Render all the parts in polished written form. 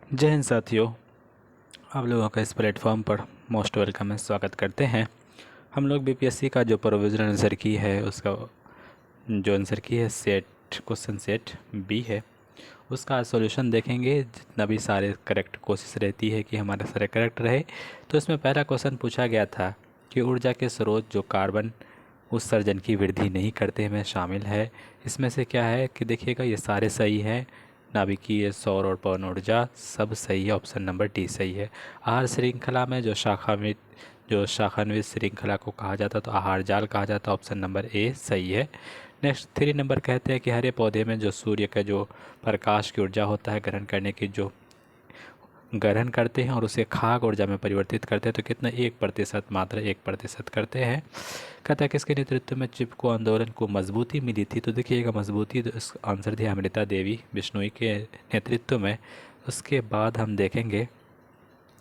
जय हिंद साथियों, आप लोगों का इस प्लेटफॉर्म पर मोस्ट वेलकम है। स्वागत करते हैं। हम लोग बीपीएससी का जो प्रोविजनल आंसर की है उसका जो आंसर की है सेट क्वेश्चन सेट बी है, उसका सॉल्यूशन देखेंगे। जितना भी सारे करेक्ट कोशिश रहती है कि हमारा सारे करेक्ट रहे। तो इसमें पहला क्वेश्चन पूछा गया था कि ऊर्जा के स्रोत जो कार्बन उत्सर्जन की वृद्धि नहीं करते में शामिल है। इसमें से क्या है कि देखिएगा, ये सारे सही हैं। नाभिकीय, सौर और पवन ऊर्जा सब सही है। ऑप्शन नंबर डी सही है। आहार श्रृंखला में जो शाखान्वित श्रृंखला को कहा जाता तो आहार जाल कहा जाता। ऑप्शन नंबर ए सही है। नेक्स्ट 3 नंबर कहते हैं कि हरे पौधे में जो सूर्य का जो प्रकाश की ऊर्जा होता है ग्रहण करने की जो ग्रहण करते हैं और उसे खाक ऊर्जा में परिवर्तित करते हैं तो कितना 1% मात्र 1% करते हैं। कहता है किसके नेतृत्व में चिपको आंदोलन को मजबूती मिली थी। तो देखिएगा, मजबूती तो इस आंसर दिया अमृता देवी बिश्नोई के नेतृत्व में। उसके बाद हम देखेंगे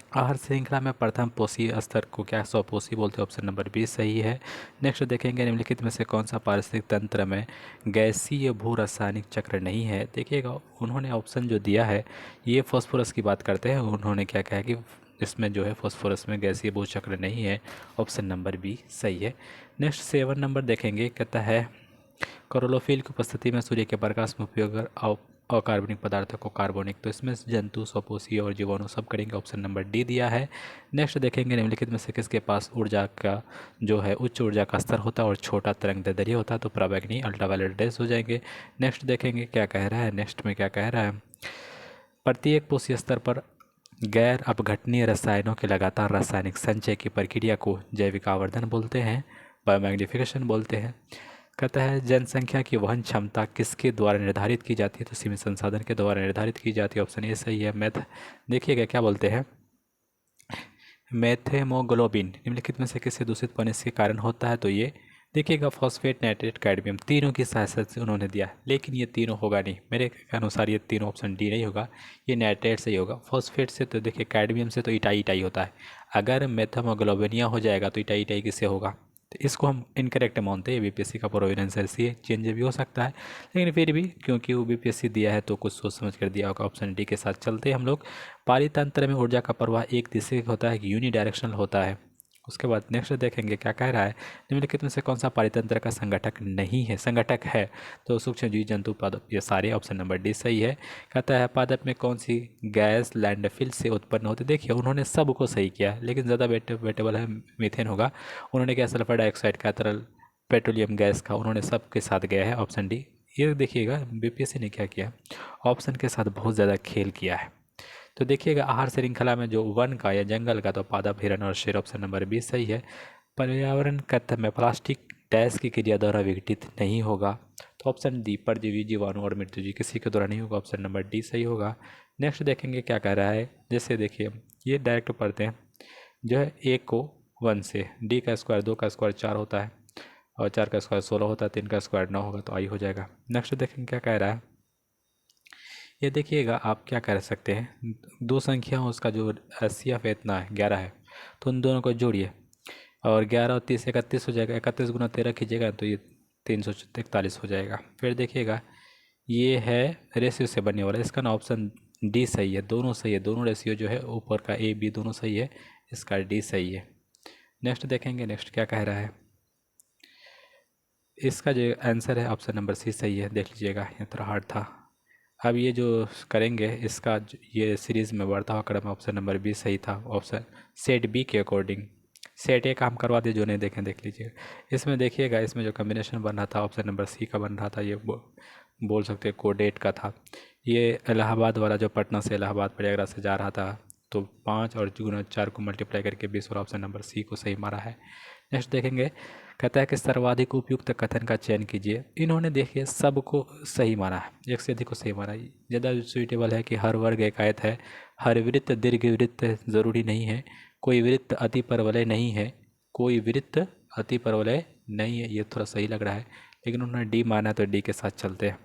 आहार श्रृंखला में प्रथम पोषी स्तर को क्या स्वपोषी बोलते हैं। ऑप्शन नंबर बी सही है। नेक्स्ट देखेंगे निम्नलिखित में से कौन सा पारिस्थितिक तंत्र में गैसीय भू रासायनिक चक्र नहीं है। देखिएगा, उन्होंने ऑप्शन जो दिया है ये फॉस्फोरस की बात करते हैं। उन्होंने क्या कहा कि इसमें जो है फॉस्फोरस में गैसीय भू चक्र नहीं है। ऑप्शन नंबर बी सही है। नेक्स्ट 7 नंबर देखेंगे, कहता है क्लोरोफिल की उपस्थिति में सूर्य के प्रकाश में उपयोग अकार्बनिक पदार्थों को कार्बोनिक। तो इसमें जंतु, स्वपोषी और जीवाणु सब करेंगे। ऑप्शन नंबर डी दिया है। नेक्स्ट देखेंगे निम्नलिखित में से किसके पास ऊर्जा का जो है उच्च ऊर्जा का स्तर होता है और छोटा तरंग दैर्ध्य होता है। तो पराबैंगनी अल्ट्रावायलेट रेस हो जाएंगे। नेक्स्ट देखेंगे क्या कह रहा है। नेक्स्ट में क्या कह रहा है, प्रत्येक पोषी स्तर पर गैर अपघटनीय रसायनों के लगातार रासायनिक संचय की प्रक्रिया को जैविक आवर्धन बोलते हैं, बायोमैग्निफिकेशन बोलते हैं। कहता है जनसंख्या की वहन क्षमता किसके द्वारा निर्धारित की जाती है। तो सीमित संसाधन के द्वारा निर्धारित की जाती है। ऑप्शन ए सही है। मैथ देखिएगा क्या बोलते हैं, मेथेमोग्लोबिन निम्नलिखित में से किससे दूषित होने के कारण होता है। तो ये देखिएगा फॉस्फेट, नाइट्रेट, कैडमियम तीनों की सहायता से उन्होंने दिया, लेकिन ये तीनों होगा नहीं मेरे अनुसार। ये तीनों ऑप्शन डी नहीं होगा, ये नाइट्रेट से ही होगा। फॉस्फेट से तो देखिए, कैडमियम से तो इटाई इटाई होता है। अगर मेथेमोग्लोबिनिया हो जाएगा तो इटाई इटाई किससे होगा। तो इसको हम इनकरेक्ट मानते हैं। बीपीएससी का प्रोविडेंस ऐसी चेंज भी हो सकता है, लेकिन फिर भी क्योंकि वो बीपीएससी दिया है तो कुछ सोच समझ कर दिया होगा। ऑप्शन डी के साथ चलते हैं हम लोग। पारितंत्र में ऊर्जा का प्रवाह एक दिशा का होता है कि यूनिडायरेक्शनल होता है। उसके बाद नेक्स्ट देखेंगे क्या कह रहा है, निम्नलिखित में से कौन सा पारितंत्र का संगठक नहीं है, संगठक है। तो सूक्ष्म जीव जंतु पादप, ये सारे ऑप्शन नंबर डी सही है। कहता है पादप में कौन सी गैस लैंडफिल से उत्पन्न होती है। देखिए उन्होंने सबको सही किया, लेकिन ज़्यादा वेटेबल है मीथेन होगा। उन्होंने क्या सल्फर डाइऑक्साइड का, तरल पेट्रोलियम गैस का, उन्होंने सबके साथ गया है। Option D. ये देखिएगा बीपीएससी ने क्या किया, ऑप्शन के साथ बहुत ज़्यादा खेल किया है। तो देखिएगा आहार श्रृंखला में जो वन का या जंगल का, तो पादप, हिरण और शेर ऑप्शन नंबर 20 सही है। पर्यावरण तत्व में प्लास्टिक डैश की क्रिया द्वारा विघटित नहीं होगा। तो ऑप्शन डी, परजीवी, जीवाणु और मृत्युजीवी किसी के द्वारा नहीं होगा। ऑप्शन नंबर डी सही होगा। नेक्स्ट देखेंगे क्या कह रहा है, जैसे देखिए ये डायरेक्ट पढ़ते हैं, जो है एक को 1 से, डी का स्क्वायर 2 का स्क्वायर 4 होता है और 4 का स्क्वायर 16 होता है, 3 का स्क्वायर 9 होगा, तो आई हो जाएगा। नेक्स्ट देखेंगे क्या कह रहा है, ये देखिएगा आप क्या कर सकते हैं, दो संख्या उसका जो एचसीएफ है इतना है 11 है, तो उन दोनों को जोड़िए और 11 और 30 31 हो जाएगा। 31 गुना 13 कीजिएगा तो ये 341 हो जाएगा। फिर देखिएगा ये है रेशियो से बनने वाला, इसका ना ऑप्शन डी सही है। दोनों सही है, दोनों रेशियो जो है ऊपर का ए बी दोनों सही है, इसका डी सही है। नेक्स्ट देखेंगे, नेक्स्ट क्या कह रहा है, इसका जो आंसर है ऑप्शन नंबर सी सही है। देख लीजिएगा ये थोड़ा हार्ड था। अब ये जो करेंगे इसका ये सीरीज़ में बढ़ता हुआ क्रम, ऑप्शन नंबर बी सही था। ऑप्शन सेट बी के अकॉर्डिंग, सेट ए काम करवा दिए, जो नहीं देखें देख लीजिएगा। इसमें देखिएगा इसमें जो कम्बिनेशन बन रहा था ऑप्शन नंबर सी का बन रहा था, ये बोल सकते हैं कोडेट का था। ये इलाहाबाद वाला जो पटना से इलाहाबाद प्रयागराज से जा रहा था, तो 5 और 4 को मल्टीप्लाई करके 20 और ऑप्शन नंबर सी को सही मारा है। नेक्स्ट देखेंगे, कहता है कि सर्वाधिक उपयुक्त कथन का चयन कीजिए। इन्होंने देखिए सबको सही माना है, एक से अधिक को सही माना है। ज़्यादा सुइटेबल है कि हर वर्ग एक आयत है, हर वृत्त दीर्घ वृत्त ज़रूरी नहीं है, कोई वृत्त अति परवलय नहीं है, कोई वृत्त अति परवलय नहीं है। ये थोड़ा सही लग रहा है, लेकिन उन्होंने डी माना तो डी के साथ चलते हैं।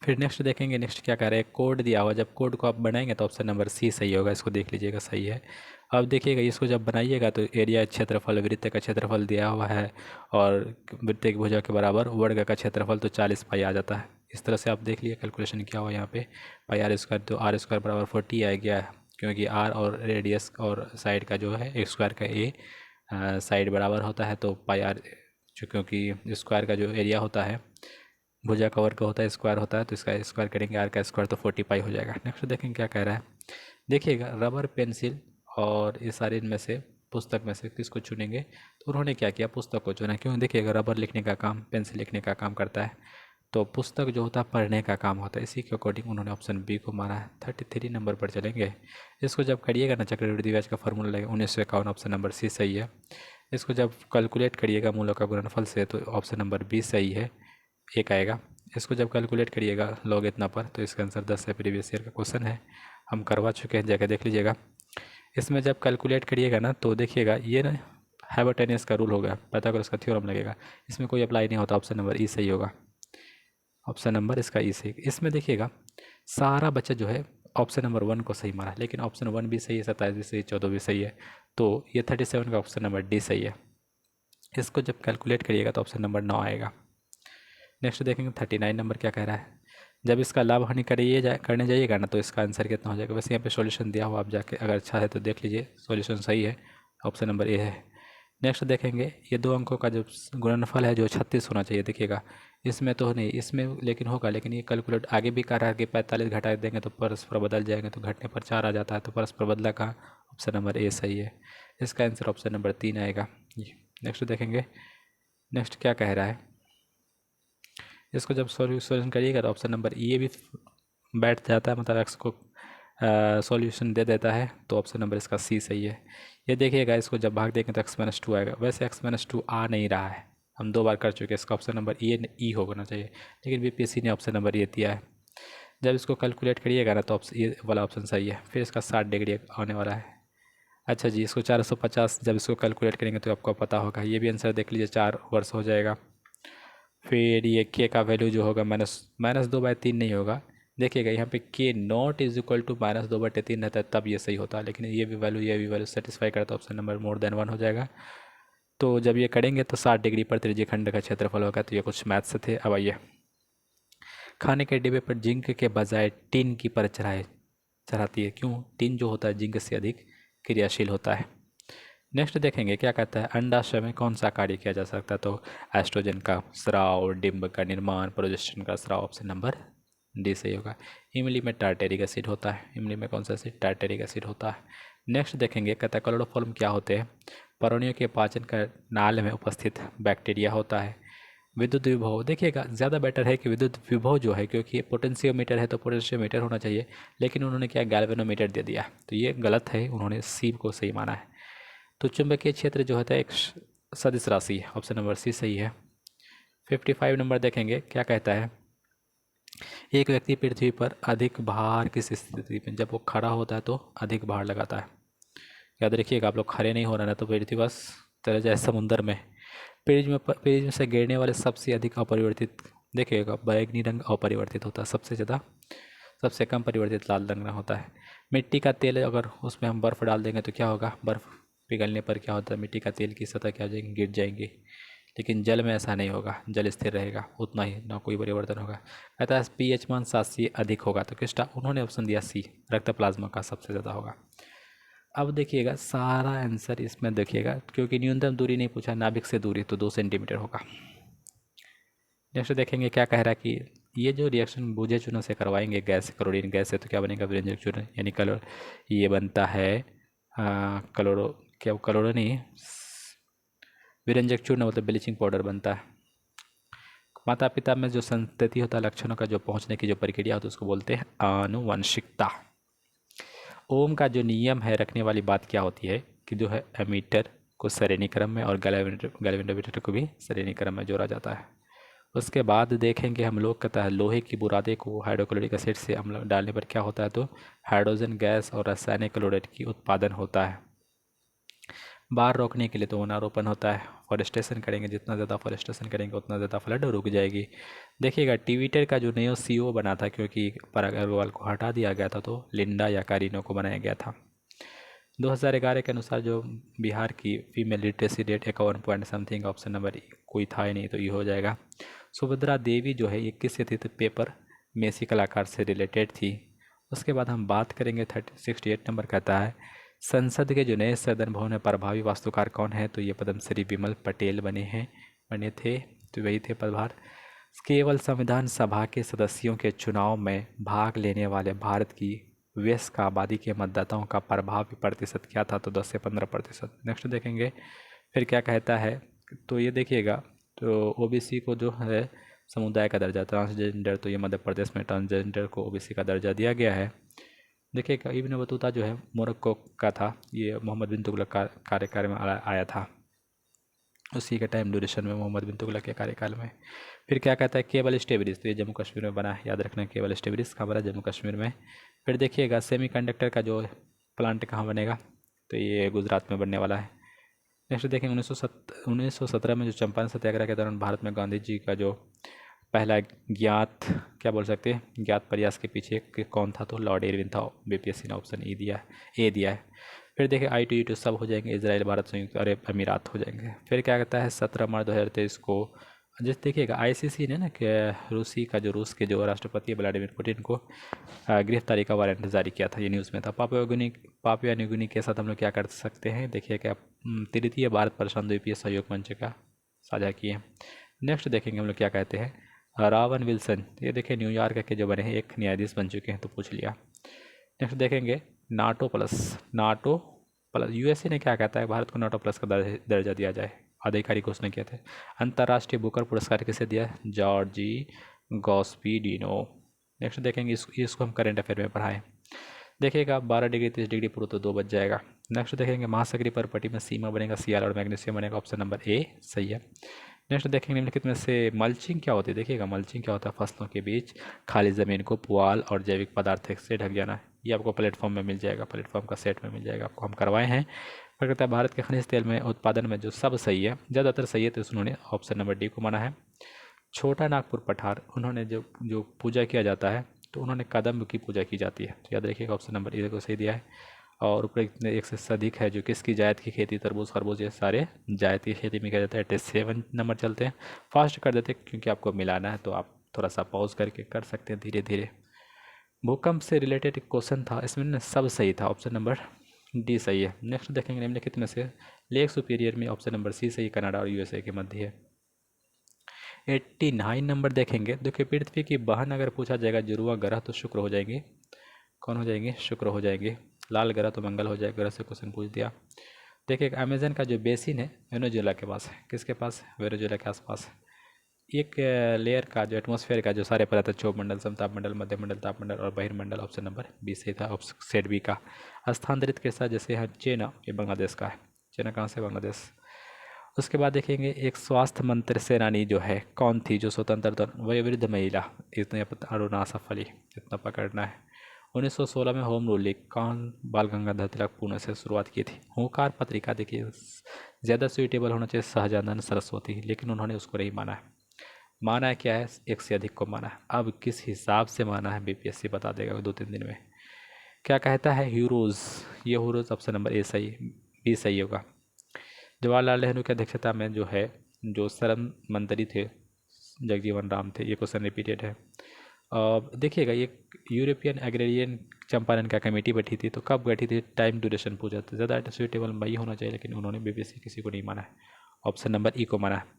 फिर नेक्स्ट देखेंगे, नेक्स्ट क्या कह रहे हैं, कोड दिया हुआ, जब कोड को आप बनाएंगे तो ऑप्शन नंबर सी सही होगा। इसको देख लीजिएगा सही है। अब देखिएगा इसको जब बनाइएगा तो एरिया क्षेत्रफल, वृत्त का क्षेत्रफल दिया हुआ है और वृत्त की भुजा के बराबर वर्ग का क्षेत्रफल, तो 40 पाई आ जाता है। इस तरह से आप देख लिए कैलकुलेशन क्या हुआ यहाँ पे पाई आर स्क्वायर, तो आर स्क्वायर बराबर 40 आ गया, क्योंकि आर और रेडियस और साइड का जो है स्क्वायर का ए साइड बराबर होता है, तो पाई आर जो, क्योंकि स्क्वायर का जो एरिया होता है भुजा का वर्ग होता है स्क्वायर होता है, तो इसका स्क्वायर करेंगे आर का स्क्वायर तो 40 पाई हो जाएगा। नेक्स्ट देखेंगे क्या कह रहा है, देखिएगा रबर पेंसिल और ये सारे इनमें से पुस्तक में से किसको चुनेंगे, तो उन्होंने क्या किया पुस्तक को चुना, क्यों देखिएगा रबर लिखने का काम पेंसिल लिखने का काम करता है, तो पुस्तक जो होता है पढ़ने का काम होता है, इसी के अकॉर्डिंग उन्होंने ऑप्शन बी को मारा है। 33 नंबर पर चलेंगे, इसको जब करिएगा ना चक्रवृद्धि ब्याज का फॉर्मूला लगेगा 1951, ऑप्शन नंबर सी सही है। इसको जब कैलकुलेट करिएगा मूलों का गुणनफल से तो ऑप्शन नंबर बी सही है, एक आएगा। इसको जब कैलकुलेट करिएगा लॉग इतना पर, तो इसका आंसर 10 है, प्रीवियस ईयर का क्वेश्चन है, हम करवा चुके हैं, जाकर देख लीजिएगा। इसमें जब कैलकुलेट करिएगा ना तो देखिएगा ये ना हैबर्टेनियस का रूल होगा, पाइथागोरस का थ्योरम लगेगा, इसमें कोई अप्लाई नहीं होता, ऑप्शन नंबर ई सही होगा, ऑप्शन नंबर इसका ई सही। इसमें देखिएगा सारा बच्चा जो है ऑप्शन नंबर 1 को सही मारा, लेकिन ऑप्शन 1 भी सही है, 27 भी सही है, 14 भी सही है, तो ये 37 का ऑप्शन नंबर डी सही है। इसको जब कैलकुलेट करिएगा तो ऑप्शन नंबर 9 आएगा। नेक्स्ट देखेंगे 39 नंबर क्या कह रहा है, जब इसका लाभ हानि करने जाइएगा ना तो इसका आंसर कितना हो जाएगा। वैसे यहाँ पे सॉल्यूशन दिया हुआ, आप जाके अगर अच्छा है तो देख लीजिए, सॉल्यूशन सही है, ऑप्शन नंबर ए है। नेक्स्ट देखेंगे ये दो अंकों का जो गुणनफल है जो 36 होना चाहिए, देखिएगा इसमें तो नहीं, इसमें लेकिन होगा, लेकिन ये कैलकुलेट आगे भी कर रहा है कि 45 घटा देंगे तो परस्पर बदल जाएंगे, तो घटने पर 4 आ जाता है, तो परस्पर बदला का ऑप्शन नंबर ए सही है, इसका आंसर ऑप्शन नंबर 3 आएगा। नेक्स्ट देखेंगे, नेक्स्ट क्या कह रहा है, इसको जब सॉल्यूशन करिएगा तो ऑप्शन नंबर ये भी बैठ जाता है, मतलब एक्स को सॉल्यूशन दे देता है, तो ऑप्शन नंबर इसका सी सही है। ये देखिएगा इसको जब भाग देंगे तो x-2 आएगा, वैसे x-2 आ नहीं रहा है, हम 2 बार कर चुके हैं, इसका ऑप्शन नंबर ई होना चाहिए, लेकिन बीपीएससी ने ऑप्शन नंबर ये दिया है। जब इसको कैलकुलेट करिएगा ना तो ऑप्शन ये वाला ऑप्शन सही है, फिर इसका 60 डिग्री आने वाला है। अच्छा जी, इसको 450 जब इसको कैलकुलेट करेंगे तो आपको पता होगा, ये भी आंसर देख लीजिए, 4 वर्ष हो जाएगा। फिर ये के का वैल्यू जो होगा -2/3 नहीं होगा, देखिएगा यहाँ पे के नॉट इज इक्वल टू -2/3 रहता है, तब ये सही होता है, लेकिन ये भी वैल्यू सेटिस्फाई करता है, ऑप्शन नंबर मोर देन 1 हो जाएगा। तो जब ये करेंगे तो 60 डिग्री पर त्रिज्यीय खंड का क्षेत्रफल होगा, तो ये कुछ मैथ्स थे। अब आइए, खाने के डिब्बे पर जिंक के बजाय टिन की परत चढ़ाती है, क्यों, टिन जो होता है जिंक से अधिक क्रियाशील होता है। नेक्स्ट देखेंगे क्या कहता है, अंडाशय में कौन सा कार्य किया जा सकता है, तो एस्ट्रोजन का स्राव, डिंब का निर्माण, प्रोजेस्टेरोन का स्राव, ऑप्शन नंबर डी सही होगा। इमली में टार्टेरिक एसिड होता है, इमली में कौन सा एसिड, टार्टेरिक एसिड होता है। नेक्स्ट देखेंगे कहता है क्लोरोफॉर्म क्या होते हैं, प्राणियों के पाचन का नाल में उपस्थित बैक्टीरिया होता है। विद्युत विभव, देखिएगा ज़्यादा बेटर है कि विद्युत विभव जो है, क्योंकि पोटेंशियोमीटर है तो पोटेंशियोमीटर होना चाहिए, लेकिन उन्होंने क्या गैल्वेनोमीटर दे दिया, तो ये गलत है, उन्होंने सी को सही माना है। तो चुंबकीय क्षेत्र जो होता है एक सदिश राशि है, ऑप्शन नंबर सी सही है। 55 नंबर देखेंगे क्या कहता है, एक व्यक्ति पृथ्वी पर अधिक भार किस स्थिति में, जब वो खड़ा होता है तो अधिक भार लगाता है। याद रखिएगा आप लोग, खड़े नहीं हो रहे ना तो पृथ्वी बस चले जाए समुद्र में। पेज में से गिरने वाले सबसे अधिक अपरिवर्तित, देखिएगा बैगनी रंग अपरिवर्तित होता है सबसे ज़्यादा, सबसे कम परिवर्तित लाल रंग होता है। मिट्टी का तेल, अगर उसमें हम बर्फ़ डाल देंगे तो क्या होगा, बर्फ़ पिघलने पर क्या होता है, मिट्टी का तेल की सतह क्या हो जाएगी, गिर जाएंगी, लेकिन जल में ऐसा नहीं होगा, जल स्थिर रहेगा उतना ही, ना कोई परिवर्तन होगा। कहता है पीएच मान 7 से अधिक होगा, तो किसका, उन्होंने ऑप्शन दिया सी, रक्त प्लाज्मा का सबसे ज़्यादा होगा। अब देखिएगा सारा आंसर इसमें देखिएगा, क्योंकि न्यूनतम दूरी नहीं पूछा, नाभिक से दूरी, तो 2 सेंटीमीटर होगा। नेक्स्ट देखेंगे क्या कह रहा है कि ये जो रिएक्शन बूझे चूर्ण से करवाएंगे गैस, क्लोरीन गैस से, तो क्या बनेगा, विरंजक चूर्ण, यानी ये बनता है क्लोरो, क्या क्लोरो नहीं, विरंजक चूर्ण मतलब ब्लीचिंग पाउडर बनता है। माता पिता में जो संतति होता है, लक्षणों का जो पहुंचने की जो प्रक्रिया होती है उसको बोलते हैं आनुवंशिकता। ओम का जो नियम है रखने वाली बात क्या होती है, कि जो है एमीटर को श्रेणी क्रम में और गैल्वेनोमीटर को भी श्रेणी क्रम में जोड़ा जाता है। उसके बाद देखेंगे हम लोग, कहता है लोहे की बुरादे को हाइड्रोक्लोरिक एसिड से अम्ल डालने पर क्या होता है, तो हाइड्रोजन गैस और रासायनिक क्लोराइड की उत्पादन होता है। बाढ़ रोकने के लिए तो वनारोपण होता है, फॉरेस्टेशन करेंगे, जितना ज़्यादा फॉरेस्टेशन करेंगे उतना ज़्यादा फ्लड रुक जाएगी। देखिएगा ट्विटर का जो नया सीईओ बना था, क्योंकि पराग अग्रवाल को हटा दिया गया था, तो लिंडा या कारिनो को बनाया गया था। 2011 के अनुसार जो बिहार की female literacy rate 51 point something, option number कोई था ही नहीं, तो ये हो जाएगा। सुभद्रा देवी जो है ये किस स्थित पेपर मेसी कलाकार से रिलेटेड थी। उसके बाद हम बात करेंगे 68 नंबर कहता है संसद के जो नए सदन भवन में प्रभावी वास्तुकार कौन है, तो ये पद्मश्री विमल पटेल बने थे, तो वही थे प्रभार। केवल संविधान सभा के सदस्यों के चुनाव में भाग लेने वाले भारत की वयस्क आबादी के मतदाताओं का प्रभावी प्रतिशत क्या था, तो 10 से 15%। नेक्स्ट देखेंगे फिर क्या कहता है, तो ये देखिएगा, तो ओबीसी को जो है समुदाय का दर्जा, ट्रांसजेंडर, तो ये मध्य प्रदेश में ट्रांसजेंडर को ओबीसी का दर्जा दिया गया है। देखिएगा इब्न बतूता जो है मोरक्को का था, ये मोहम्मद बिन तुगलक का कार्यकाल में आया था, उसी के टाइम ड्यूरेशन में मोहम्मद बिन तुगलक के कार्यकाल में। फिर क्या कहता है केबल स्टे ब्रिज, तो ये जम्मू कश्मीर में बना है, याद रखना केबल स्टे ब्रिज कहाँ बना, जम्मू कश्मीर में। फिर देखिएगा सेमीकंडक्टर का जो प्लांट कहाँ बनेगा, तो ये गुजरात में बनने वाला है। नेक्स्ट देखेंगे 1917 में जो चंपारण सत्याग्रह के दौरान भारत में गांधी जी का जो पहला ज्ञात, क्या बोल सकते हैं, ज्ञात प्रयास के पीछे कौन था, तो लॉर्ड इरविन था। बीपीएससी ने ऑप्शन ए दिया है। फिर देखिए I2E2 सब हो जाएंगे, इजराइल, भारत, संयुक्त अरब अमीरात हो जाएंगे। फिर क्या कहता है 17 मार्च 2023 को, जैसे देखिएगा आईसीसी ने ना कि रूस के जो राष्ट्रपति व्लादिमीर पुतिन को गिरफ्तारी का वारंट जारी किया था, ये न्यूज़ में था। पापुआ न्यू गिनी के साथ हम लोग क्या कर सकते हैं, देखिए क्या तृतीय भारत प्रशांत द्वीपीय सहयोग मंच का साझा किए। नेक्स्ट देखेंगे हम लोग क्या कहते हैं रावन विल्सन, ये देखिए न्यूयॉर्क के जो बने हैं एक न्यायाधीश बन चुके हैं, तो पूछ लिया। नेक्स्ट देखेंगे नाटो प्लस यूएसए ने क्या कहता है भारत को नाटो प्लस का दर्जा दिया जाए, आधिकारिक घोषणा किए थे। अंतर्राष्ट्रीय बुकर पुरस्कार किसे दिया, जॉर्जी गॉस्पिडिनो। नेक्स्ट देखेंगे इसको हम करंट अफेयर में पढ़ाएं। देखिएगा 12 डिग्री 30 डिग्री पूर्व तो 2 बज जाएगा। नेक्स्ट देखेंगे महासागरीय पर्वतपट्टी में सीमा बनेगा सियाल और मैग्नीशियम बनेगा, ऑप्शन नंबर ए सही है। नेक्स्ट देखेंगे निम्नलिखित में से मल्चिंग क्या होती है, देखिएगा मल्चिंग क्या होता है, फसलों के बीच खाली ज़मीन को पुआल और जैविक पदार्थ से ढक जाना। ये आपको प्लेटफॉर्म में मिल जाएगा, प्लेटफॉर्म का सेट में मिल जाएगा, आपको हम करवाए हैं। फिर कहता है भारत के खनिज तेल में उत्पादन में जो सब सही है, ज़्यादातर सही है, तो उन्होंने ऑप्शन नंबर डी को माना है। छोटा नागपुर पठार, उन्होंने जो पूजा किया जाता है, तो उन्होंने कदम्ब की पूजा की जाती है, तो याद रखिएगा ऑप्शन नंबर ए को सही दिया है। और ऊपर एक से अधिक है जो किसकी जायद की खेती, तरबूज खरबूज, ये सारे जायद की खेती में किया जाता है। 87 नंबर चलते हैं, फास्ट कर देते हैं क्योंकि आपको मिलाना है, तो आप थोड़ा सा पॉज करके कर सकते हैं धीरे धीरे। भूकंप से रिलेटेड क्वेश्चन था, इसमें सब सही था, ऑप्शन नंबर डी सही है। नेक्स्ट देखेंगे निम्नलिखित में से लेक सुपीरियर में ऑप्शन नंबर सी सही, कनाडा और यूएसए के मध्य है। 89 नंबर देखेंगे, देखिए पृथ्वी की बहन अगर पूछा जाएगा जुड़वा ग्रह तो शुक्र हो जाएंगे, कौन हो जाएंगे, शुक्र हो जाएंगे। लाल ग्रह तो मंगल हो जाएगा, ग्रह से क्वेश्चन पूछ दिया। देखिए अमेजन का जो बेसिन है वेनेजुएला के पास है, किसके पास, वेनेजुएला के आसपास है। एक लेयर का जो एटमॉस्फेयर का जो सारे पदार्थ, क्षोभ मंडल, समताप मंडल, मध्य मंडल, तापमंडल और बहिर्मंडल, ऑप्शन नंबर बी सही था, ऑप्शन सेट बी का। स्थानांतरित के साथ जैसे है चीन, ये बांग्लादेश का है, चीन कहाँ से, बांग्लादेश। उसके बाद देखेंगे एक स्वास्थ्य मंत्री सेनानी जो है कौन थी, जो स्वतंत्रता, वही वृद्ध महिला, इतने अरुणा सफली, इतना पकड़ना है। 1916 में होम रूल लीग कौन, बाल गंगाधर तिलक पुणे से शुरुआत की थी। हुंकार पत्रिका देखिए ज़्यादा सुइटेबल होना चाहिए सहजानंद सरस्वती, लेकिन उन्होंने उसको नहीं माना है। माना है क्या है, एक से अधिक को माना है। अब किस हिसाब से माना है बीपीएससी बता देगा 2-3 दिन में। क्या कहता है ह्यूरोज, ये ह्यूरोज ऑप्शन नंबर ए सही, बी सही होगा। जवाहरलाल नेहरू की अध्यक्षता में जो है जो श्रम मंत्री थे जगजीवन राम थे, ये क्वेश्चन रिपीटेड है। देखिएगा ये यूरोपियन एग्रेरियन चंपारण का कमेटी बैठी थी, तो कब बैठी थी, टाइम ड्यूरेशन पूछा था, ज़्यादा सुइटेबल वही होना चाहिए, लेकिन उन्होंने बीपीएससी किसी को नहीं माना है, ऑप्शन नंबर ई को माना है।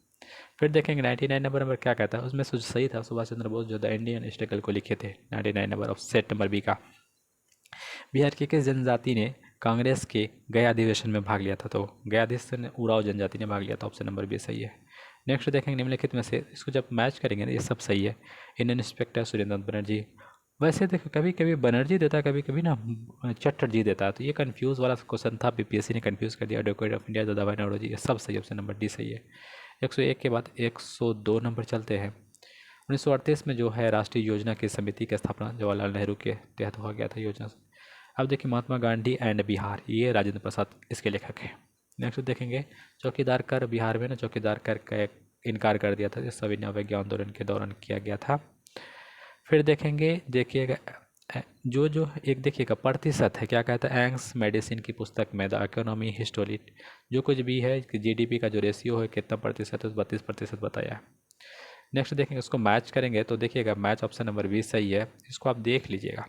फिर देखेंगे 99 नंबर क्या कहता है, उसमें सही था सुभाष चंद्र बोस जो द इंडियन स्ट्रगल को लिखे थे, 99 number of set number B का। बिहार की किस जनजाति ने कांग्रेस के गया अधिवेशन में भाग लिया था, तो गया अधिवेशन में उराव जनजाति ने भाग लिया था, ऑप्शन नंबर बी सही है। नेक्स्ट देखेंगे निम्नलिखित में से, इसको जब मैच करेंगे ना ये सब सही है। इंडियन इंस्पेक्टर सुरेंद्र बनर्जी, वैसे देखो कभी कभी बनर्जी देता है, कभी कभी ना चटर्जी देता है, तो ये कंफ्यूज वाला क्वेश्चन था, बीपीएससी ने कंफ्यूज कर दिया। Advocate of India Dadabhai Naoroji, ये सब सही, ऑप्शन नंबर डी सही है। 101 के बाद 102 नंबर चलते हैं। 1938 में जो है राष्ट्रीय योजना की समिति की स्थापना जवाहरलाल नेहरू के तहत हो गया था योजना से। अब देखिए महात्मा गांधी एंड बिहार, ये राजेंद्र प्रसाद इसके लेखक हैं। नेक्स्ट देखेंगे चौकीदार कर, बिहार में ना चौकीदार कर का इनकार कर दिया था, इस सविनय अवज्ञा आंदोलन के दौरान किया गया था। फिर देखेंगे, देखिएगा जो एक देखिएगा प्रतिशत है, क्या कहता है एंग्स मेडिसिन की पुस्तक में द इकोनॉमी हिस्टोरिक जो कुछ भी है कि जीडीपी का जो रेशियो है कितना प्रतिशत है, 32% बताया है। नेक्स्ट देखेंगे, उसको मैच करेंगे तो देखिएगा मैच ऑप्शन नंबर बी सही है। इसको आप देख लीजिएगा।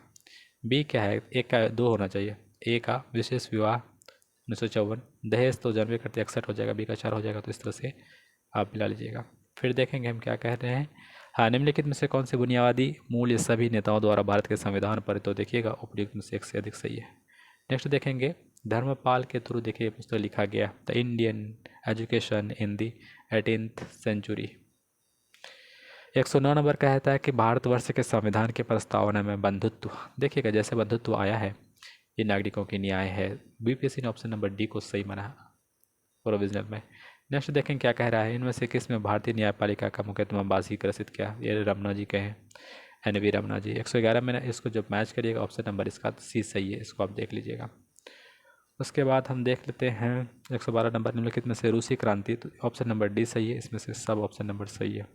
बी क्या है, एक का दो होना चाहिए। ए का विशेष विवाह 1954, दहेज तो जानवे करते 61 हो जाएगा, बी का 4 हो जाएगा। तो इस तरह से आप मिला लीजिएगा। फिर देखेंगे हम क्या कह रहे हैं। हाँ, निम्नलिखित में से कौन से बुनियादी मूल्य सभी नेताओं द्वारा भारत के संविधान पर, तो देखिएगा उपयुक्त में से एक से अधिक सही है। नेक्स्ट देखेंगे, धर्मपाल के थ्रू देखिए पुस्तक लिखा गया the Indian education in the 18th century. 109 number कहता है कि भारतवर्ष के संविधान के प्रस्तावना में बंधुत्व, देखिएगा जैसे बंधुत्व आया है ये नागरिकों की न्याय है। बीपीएससी ने ऑप्शन नंबर डी को सही माना प्रोविजनल में। नेक्स्ट देखें क्या कह रहा है, इनमें से किस में भारतीय न्यायपालिका का मुकदमाबाजी ग्रसित किया, ये रमना जी कहे, NV रमना जी। 111 में इसको जब मैच करिएगा ऑप्शन नंबर इसका सी सही है, इसको आप देख लीजिएगा। उसके बाद हम देख लेते हैं 112 नंबर, निम्नलिखित में से रूसी क्रांति, तो ऑप्शन नंबर डी सही है, इसमें से सब ऑप्शन नंबर सही है।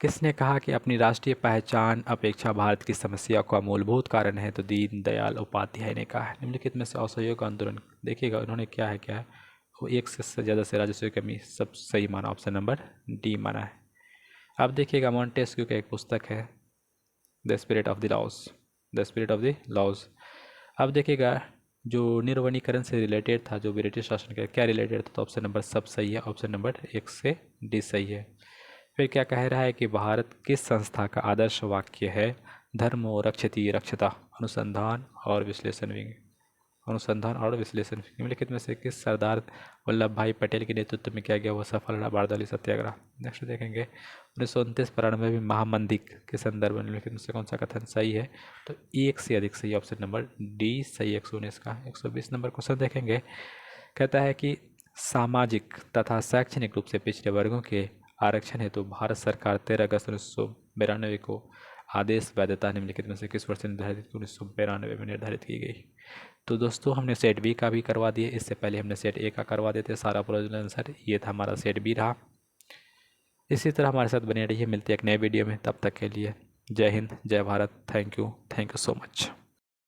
किसने कहा कि अपनी राष्ट्रीय पहचान अपेक्षा भारत की समस्या का मूलभूत कारण है, तो दीन दयाल उपाध्याय ने कहा है। निम्नलिखित में से असहयोग आंदोलन, देखिएगा उन्होंने क्या है वो एक से ज़्यादा से राजस्व की कमी, सब सही माना, ऑप्शन नंबर डी माना है। अब देखिएगा मॉन्टेस्क्यू का एक पुस्तक है the spirit of the laws, the spirit of the laws. अब देखिएगा जो निर्वनीकरण से रिलेटेड था, जो ब्रिटिश शासन का क्या रिलेटेड था, तो ऑप्शन नंबर सब सही है, ऑप्शन नंबर एक से डी सही है। फिर क्या कह रहा है कि भारत किस संस्था का आदर्श वाक्य है, धर्मो रक्षति रक्षता, अनुसंधान और विश्लेषण विंग, अनुसंधान और विश्लेषण। निम्नलिखित में से किस सरदार वल्लभ भाई पटेल के नेतृत्व में किया गया वो सफल रहा बारदाली सत्याग्रह। नेक्स्ट देखेंगे 1929-93 में महामंदिक के संदर्भ में निम्नलिखित में से कौन सा कथन सही है, तो एक से अधिक सही, ऑप्शन नंबर डी सही 119 का। 120 नंबर क्वेश्चन देखेंगे, कहता है कि सामाजिक तथा शैक्षणिक रूप से पिछड़े वर्गों के आरक्षण हेतु भारत सरकार 13 अगस्त 1992 को आदेश वैधता निम्नलिखित में से किस वर्ष निर्धारित, 1992 में निर्धारित की गई। तो दोस्तों हमने सेट बी का भी करवा दिए, इससे पहले हमने सेट ए का करवा देते सारा प्रोविजनल आंसर, ये था हमारा सेट बी रहा। इसी तरह हमारे साथ बने रहिए, मिलते हैं एक नए वीडियो में, तब तक के लिए जय हिंद जय Bharat, thank you so much.